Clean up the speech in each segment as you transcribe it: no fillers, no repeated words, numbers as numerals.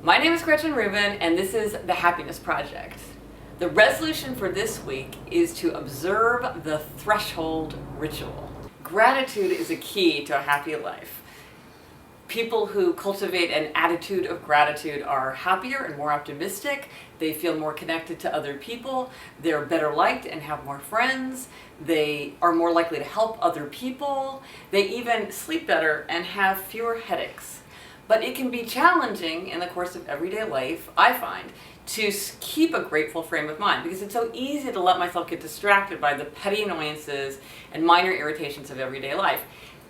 My name is Gretchen Rubin, and this is The Happiness Project. The resolution for this week is to observe the threshold ritual. Gratitude is a key to a happy life. People who cultivate an attitude of gratitude are happier and more optimistic. They feel more connected to other people. They're better liked and have more friends. They are more likely to help other people. They even sleep better and have fewer headaches. But it can be challenging in the course of everyday life, I find, to keep a grateful frame of mind, because it's so easy to let myself get distracted by the petty annoyances and minor irritations of everyday life.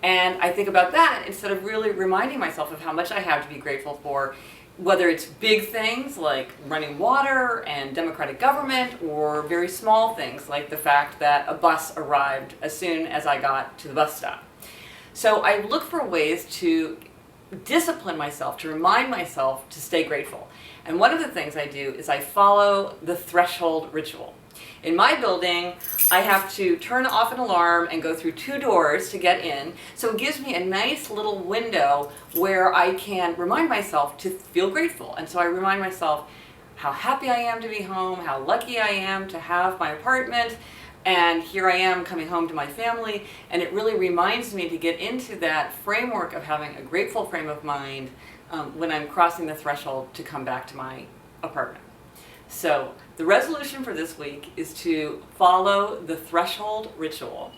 And I think about that instead of really reminding myself of how much I have to be grateful for, whether it's big things like running water and democratic government, or very small things like the fact that a bus arrived as soon as I got to the bus stop. So I look for ways to discipline myself, to remind myself to stay grateful. And one of the things I do is I follow the threshold ritual. In my building, I have to turn off an alarm and go through 2 doors to get in. So it gives me a nice little window where I can remind myself to feel grateful. And so I remind myself how happy I am to be home, how lucky I am to have my apartment, and here I am coming home to my family, and it really reminds me to get into that framework of having a grateful frame of mind when I'm crossing the threshold to come back to my apartment. So the resolution for this week is to follow the threshold ritual.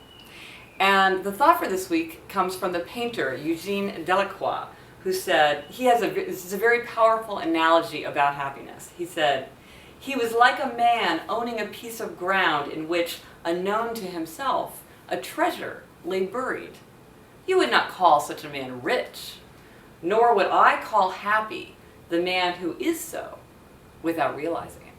And the thought for this week comes from the painter Eugene Delacroix, who said, this is a very powerful analogy about happiness. He said, "He was like a man owning a piece of ground in which, unknown to himself, a treasure lay buried. You would not call such a man rich, nor would I call happy the man who is so without realizing it."